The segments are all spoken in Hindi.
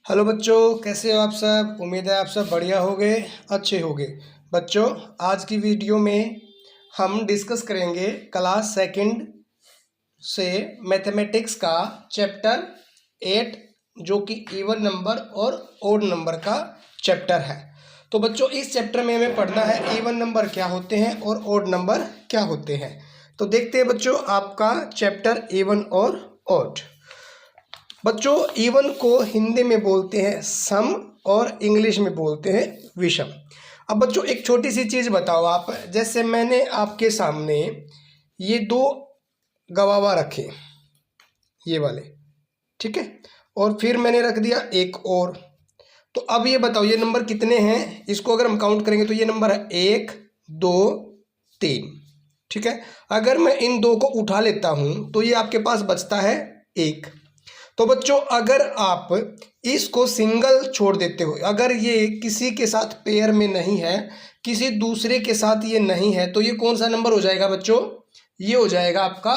हेलो बच्चों, कैसे हो आप सब। उम्मीद है आप सब बढ़िया होंगे, अच्छे होंगे। बच्चों, आज की वीडियो में हम डिस्कस करेंगे क्लास सेकंड से मैथमेटिक्स का चैप्टर 8, जो कि इवन नंबर और ओड नंबर का चैप्टर है। तो बच्चों, इस चैप्टर में हमें पढ़ना है इवन नंबर क्या होते हैं और ओड नंबर क्या होते हैं। तो देखते हैं बच्चों आपका चैप्टर इवन और ओड। बच्चों, इवन को हिंदी में बोलते हैं सम और इंग्लिश में बोलते हैं विषम। अब बच्चों, एक छोटी सी चीज़ बताओ आप, जैसे मैंने आपके सामने ये दो गवावा रखे, ये वाले, ठीक है, और फिर मैंने रख दिया एक और। तो अब ये बताओ ये नंबर कितने हैं। इसको अगर हम काउंट करेंगे तो ये नंबर है 1 2 3, ठीक है। अगर मैं इन दो को उठा लेता हूँ तो ये आपके पास बचता है 1। तो बच्चों, अगर आप इसको सिंगल छोड़ देते हो, अगर ये किसी के साथ पेयर में नहीं है, किसी दूसरे के साथ ये नहीं है, तो ये कौन सा नंबर हो जाएगा बच्चों? ये हो जाएगा आपका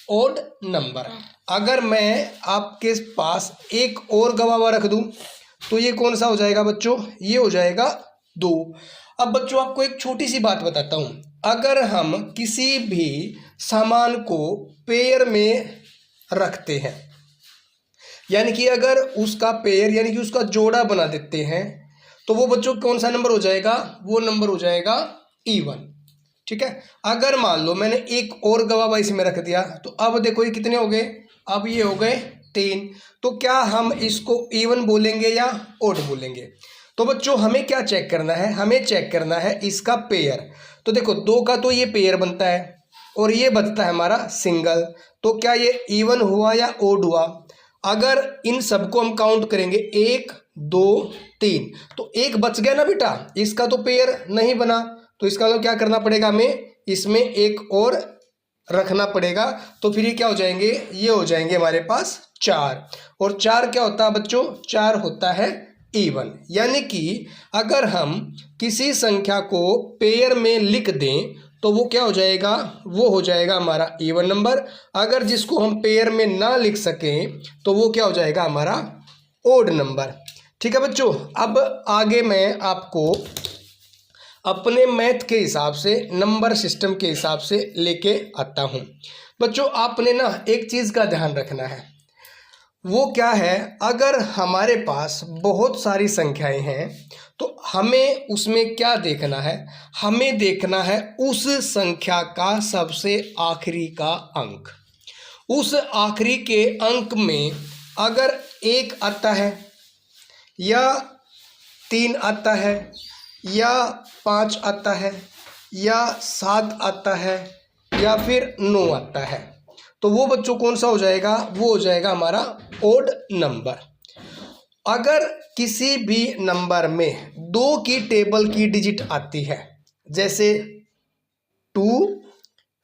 ओड नंबर। अगर मैं आपके पास एक और गवावा रख दूं तो ये कौन सा हो जाएगा बच्चों? ये हो जाएगा 2। अब बच्चों, आपको एक छोटी सी बात बताता हूं। अगर हम किसी भी सामान को पेयर में रखते हैं, यानी कि अगर उसका पेयर यानी कि उसका जोड़ा बना देते हैं, तो वो बच्चों कौन सा नंबर हो जाएगा? वो नंबर हो जाएगा इवन, ठीक है। अगर मान लो मैंने एक और गवावा इसमें रख दिया, तो अब देखो ये कितने हो गए? अब ये हो गए 3। तो क्या हम इसको इवन बोलेंगे या ओड बोलेंगे? तो बच्चों, हमें क्या चेक करना है? हमें चेक करना है इसका पेयर। तो देखो 2 का तो ये पेयर बनता है और ये बचता है हमारा सिंगल। तो क्या ये इवन हुआ या ओड हुआ? अगर इन सबको हम काउंट करेंगे 1 2 3, तो एक बच गया ना बेटा, इसका तो पेयर नहीं बना। तो इसका मतलब क्या करना पड़ेगा हमें? इसमें एक और रखना पड़ेगा। तो फिर ये क्या हो जाएंगे? ये हो जाएंगे हमारे पास 4। और 4 क्या होता है बच्चों? 4 होता है इवन। यानी कि अगर हम किसी संख्या को पेयर में लिख दें तो वो क्या हो जाएगा? वो हो जाएगा हमारा इवन नंबर। अगर जिसको हम पेयर में ना लिख सकें तो वो क्या हो जाएगा? हमारा ओड नंबर, ठीक है बच्चों। अब आगे मैं आपको अपने मैथ के हिसाब से, नंबर सिस्टम के हिसाब से लेके आता हूँ। बच्चों, आपने ना एक चीज़ का ध्यान रखना है। वो क्या है? अगर हमारे पास बहुत सारी संख्याएं हैं तो हमें उसमें क्या देखना है? हमें देखना है उस संख्या का सबसे आखिरी का अंक। उस आखिरी के अंक में अगर 1 आता है या 3 आता है या 5 आता है या 7 आता है या फिर 9 आता है, तो वो बच्चों कौन सा हो जाएगा? वो हो जाएगा हमारा ओड नंबर। अगर किसी भी नंबर में 2 की टेबल की डिजिट आती है, जैसे 2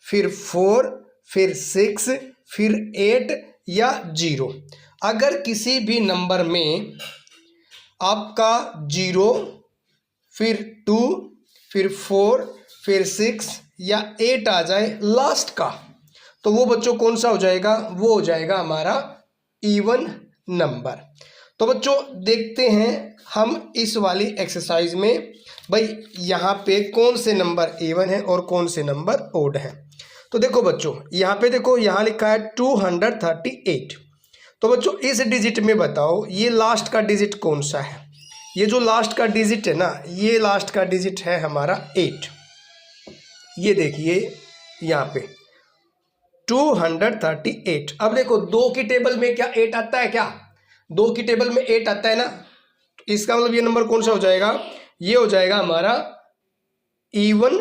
फिर 4 फिर 6 फिर 8 या 0, अगर किसी भी नंबर में आपका 0 फिर 2 फिर 4 फिर 6 या 8 आ जाए लास्ट का, तो वो बच्चों कौन सा हो जाएगा? वो हो जाएगा हमारा इवन नंबर। तो बच्चों, देखते हैं हम इस वाली एक्सरसाइज में, भाई यहाँ पे कौन से नंबर इवन है और कौन से नंबर ओड है। तो देखो बच्चों, यहाँ पे देखो, यहाँ लिखा है 238। तो बच्चों, इस डिजिट में बताओ ये लास्ट का डिजिट कौन सा है? ये जो लास्ट का डिजिट है ना, ये लास्ट का डिजिट है हमारा 8। ये देखिए यहाँ पे 238। अब देखो 2 की टेबल में क्या 8 आता है? क्या 2 की टेबल में 8 आता है ना? इसका मतलब ये नंबर कौन सा हो जाएगा? ये हो जाएगा हमारा इवन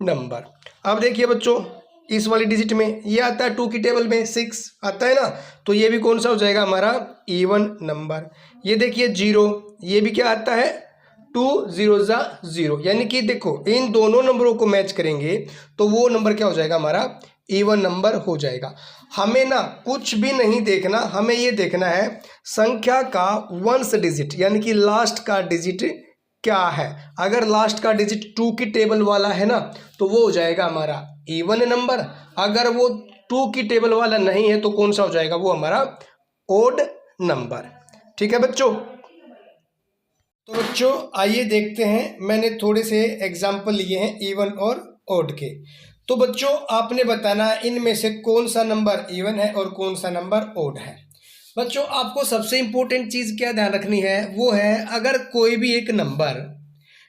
नंबर। अब देखिए बच्चों, इस वाली डिजिट में ये आता है 2 की टेबल में 6 आता है ना, तो ये भी कौन सा हो जाएगा? हमारा इवन नंबर। ये देखिए 0, ये भी क्या आता है? 2 0 0। यानी कि देखो इन दोनों नंबरों को मैच करेंगे तो वो नंबर क्या हो जाएगा? हमारा इवन नंबर हो जाएगा। हमें ना कुछ भी नहीं देखना, हमें ये देखना है संख्या का वंस डिजिट, यानी कि लास्ट का डिजिट क्या है। अगर लास्ट का डिजिट 2 की टेबल वाला है ना, तो वो हो जाएगा हमारा इवन नंबर। अगर वो 2 की टेबल वाला नहीं है तो कौन सा हो जाएगा? वो हमारा ओड नंबर, ठीक है बच्चों। तो बच्चों आइए देखते हैं, मैंने थोड़े से एग्जाम्पल लिए हैं इवन और ओड के। तो बच्चों आपने बताना है इनमें से कौन सा नंबर इवन है और कौन सा नंबर ओड है। बच्चों आपको सबसे इंपॉर्टेंट चीज़ क्या ध्यान रखनी है, वो है अगर कोई भी एक नंबर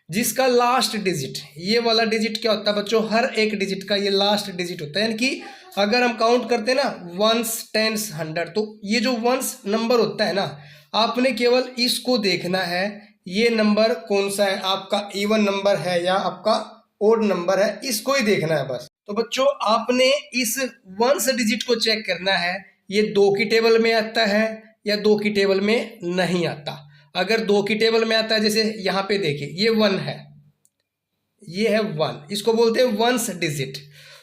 जिसका लास्ट डिजिट, ये वाला डिजिट क्या होता है बच्चों, हर एक डिजिट का ये लास्ट डिजिट होता है। यानी कि अगर हम काउंट करते हैं ना वंस, टेंस, हंड्रेड, तो ये जो वंस नंबर होता है ना, आपने केवल इसको देखना है ये नंबर कौन सा है, आपका इवन नंबर है या आपका ओड नंबर है, इसको ही देखना है बस। तो बच्चों आपने इस वंस डिजिट को चेक करना है ये 2 की टेबल में आता है या 2 की टेबल में नहीं आता। अगर 2 की टेबल में आता है, जैसे यहाँ पे देखिए ये 1 है, ये है 1, इसको बोलते हैं वंस डिजिट।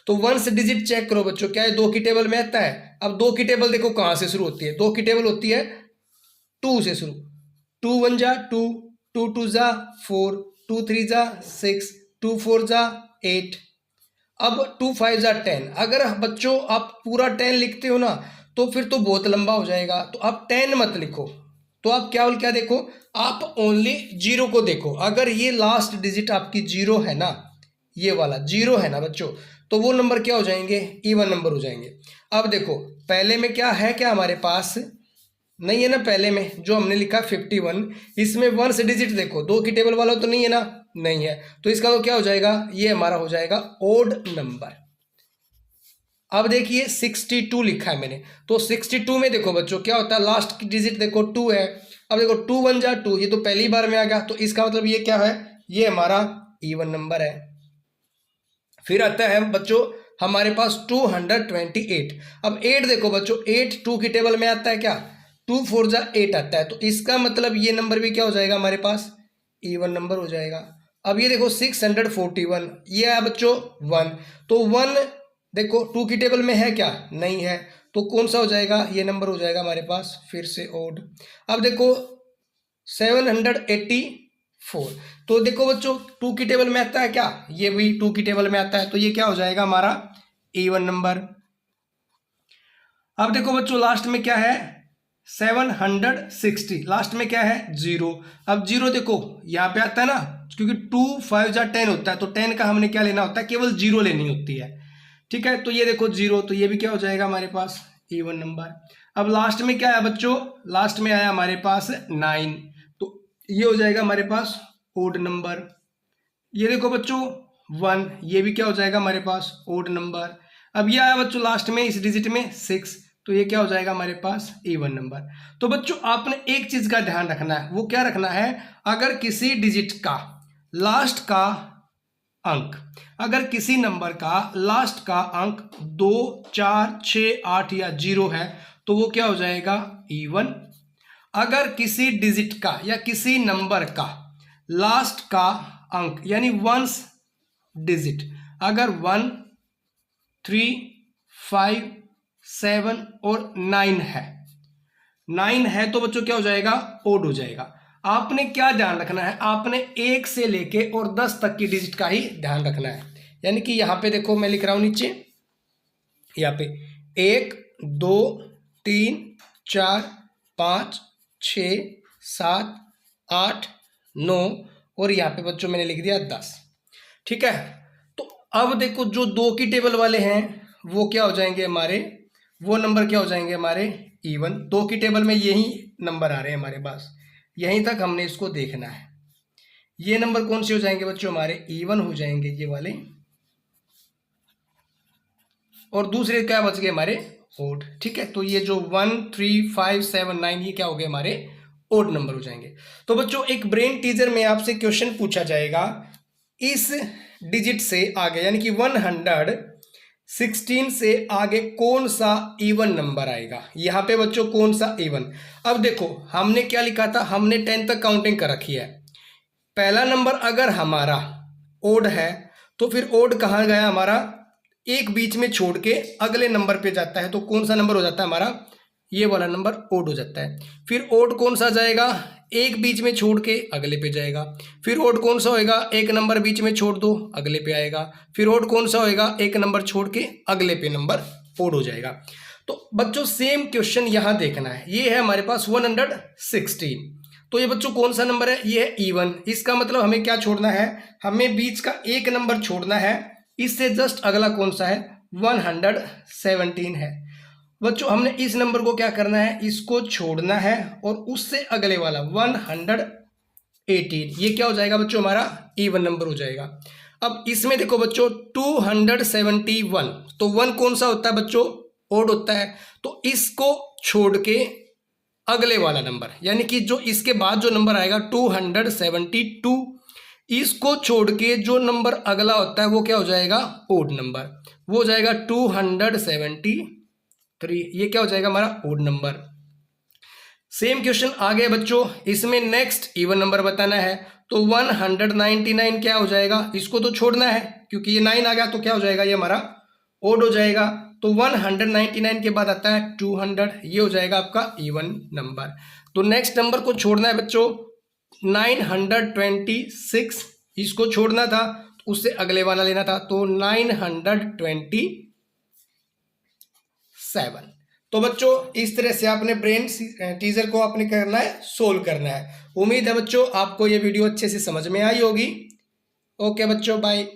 तो वंस डिजिट चेक करो बच्चों, क्या ये 2 की टेबल में आता है। अब 2 की टेबल देखो कहाँ से शुरू होती है, 2 की टेबल होती है 2 से शुरू, 2 1 जा 2, 2 2 जा 4, 2 3 जा 6, 2 4 जा 8, अब 2 5 जा 10। अगर बच्चों आप पूरा 10 लिखते हो ना तो फिर तो बहुत लंबा हो जाएगा, तो आप 10 मत लिखो, तो आप क्या देखो, आप ओनली 0 को देखो। अगर ये लास्ट डिजिट आपकी 0 है ना, ये वाला 0 है ना बच्चों, तो वो नंबर क्या हो जाएंगे, इवन नंबर हो जाएंगे। अब देखो पहले में क्या है, क्या हमारे पास नहीं है ना, पहले में जो हमने लिखा 51, इसमें वंस डिजिट देखो 2 की टेबल वाला तो नहीं है ना, नहीं है, तो इसका तो क्या हो जाएगा, ये हमारा हो जाएगा ओड नंबर। अब देखिए 62 लिखा है मैंने, तो 62 में देखो बच्चों क्या होता है, लास्ट की डिजिट देखो 2 है। अब देखो 2 1 जा 2, ये तो पहली बार में आ गया, तो इसका मतलब ये क्या है, ये हमारा इवन नंबर है। फिर आता है बच्चों हमारे पास 228। अब 8 देखो बच्चों, 8 2 की टेबल में आता है क्या, 2 4 जा 8 आता है, तो इसका मतलब ये नंबर भी क्या हो जाएगा हमारे पास, इवन नंबर हो जाएगा। अब ये देखो 641, ये है बच्चों 1, तो 1 देखो 2 की टेबल में है क्या, नहीं है, तो कौन सा हो जाएगा, ये नंबर हो जाएगा हमारे पास फिर से ओड। अब देखो 784, तो देखो बच्चों 2 की टेबल में आता है क्या, ये भी 2 की टेबल में आता है, तो ये क्या हो जाएगा हमारा इवन नंबर। अब देखो बच्चों लास्ट में क्या है 760, लास्ट में क्या है 0। अब 0 देखो यहाँ पे आता है ना, क्योंकि 2 5 जा 10 होता है, तो 10 का हमने क्या लेना होता है, केवल 0 लेनी होती है, ठीक है। तो ये देखो 0, तो ये भी क्या हो जाएगा हमारे पास इवन नंबर। अब लास्ट में क्या आया बच्चों, लास्ट में आया हमारे पास 9, तो ये हो जाएगा हमारे पास ओड नंबर। ये देखो बच्चों 1, ये भी क्या हो जाएगा हमारे पास ओड नंबर। अब ये आया बच्चों लास्ट में इस डिजिट में 6, तो ये क्या हो जाएगा हमारे पास इवन नंबर। तो बच्चों आपने एक चीज का ध्यान रखना है, वो क्या रखना है, अगर किसी डिजिट का लास्ट का अंक, अगर किसी नंबर का लास्ट का अंक 2 4 6 8 या 0 है तो वो क्या हो जाएगा इवन। अगर किसी डिजिट का या किसी नंबर का लास्ट का अंक यानी वंस डिजिट अगर 1 3 5 7 और 9 है तो बच्चों क्या हो जाएगा ओड हो जाएगा। आपने क्या ध्यान रखना है, आपने 1 से लेके और 10 तक की डिजिट का ही ध्यान रखना है। यानी कि यहां पे देखो मैं लिख रहा हूं नीचे, यहाँ पे 1 2 3 4 5 6 7 8 9 और यहाँ पे बच्चों मैंने लिख दिया 10, ठीक है। तो अब देखो जो 2 की टेबल वाले हैं वो क्या हो जाएंगे हमारे, वो नंबर क्या हो जाएंगे हमारे इवन। 2 की टेबल में यही नंबर आ रहे हैं हमारे पास, यहीं तक हमने इसको देखना है। ये नंबर कौन से हो जाएंगे बच्चों हमारे इवन हो जाएंगे ये वाले, और दूसरे क्या बच गए हमारे ओड, ठीक है। तो ये जो 1 3 5 7 9 ये क्या हो गए हमारे ओड नंबर हो जाएंगे। तो बच्चों एक ब्रेन टीजर में आपसे क्वेश्चन पूछा जाएगा इस डिजिट से आगे यानी कि 116 से आगे कौन सा इवन नंबर आएगा। यहां पे बच्चों कौन सा इवन, अब देखो हमने क्या लिखा था, हमने 10 तक काउंटिंग कर रखी है। पहला नंबर अगर हमारा ओड है तो फिर ओड कहां गया हमारा, एक बीच में छोड़ के अगले नंबर पे जाता है, तो कौन सा नंबर हो जाता है हमारा, ये वाला नंबर ओड हो जाता है। फिर ओड कौन सा जाएगा, एक बीच में छोड़ के अगले पे जाएगा। फिर ओड कौन सा होएगा, एक नंबर बीच में छोड़ दो अगले पे आएगा। फिर ओड कौन सा होएगा, एक नंबर छोड़ के अगले पे नंबर ओड हो जाएगा। तो बच्चों सेम क्वेश्चन यहां देखना है, ये है हमारे पास 116, तो ये बच्चों कौन सा नंबर है, ये है इवन। इसका मतलब हमें क्या छोड़ना है, हमें बीच का एक नंबर छोड़ना है। इससे जस्ट अगला कौन सा है, 117 है। बच्चों हमने इस नंबर को क्या करना है, इसको छोड़ना है और उससे अगले वाला 118, ये क्या हो जाएगा बच्चों, हमारा इवन नंबर हो जाएगा। अब इसमें देखो बच्चों 271, तो 1 कौन सा होता है बच्चों, ओड होता है। तो इसको छोड़ के अगले वाला नंबर, यानी कि जो इसके बाद जो नंबर आएगा 272, इसको छोड़ के जो नंबर अगला होता है वो क्या हो जाएगा, ओड नंबर, वो हो जाएगा 273। ये क्या हो जाएगा हमारा ओड नंबर। सेम क्वेश्चन आ गया बच्चों, इसमें नेक्स्ट इवन नंबर बताना है। तो 199 क्या हो जाएगा, इसको तो छोड़ना है क्योंकि ये 9 आ गया, तो क्या हो जाएगा, ये हमारा ओड हो जाएगा। तो 199 के बाद आता है 200, ये हो जाएगा आपका इवन नंबर। तो नेक्स्ट नंबर को छोड़ना है बच्चों 926, इसको छोड़ना था, उससे अगले वाला लेना था, तो 927। तो बच्चों इस तरह से आपने ब्रेन टीजर को आपने करना है, सोल्व करना है। उम्मीद है बच्चों आपको ये वीडियो अच्छे से समझ में आई होगी। ओके बच्चों, बाय।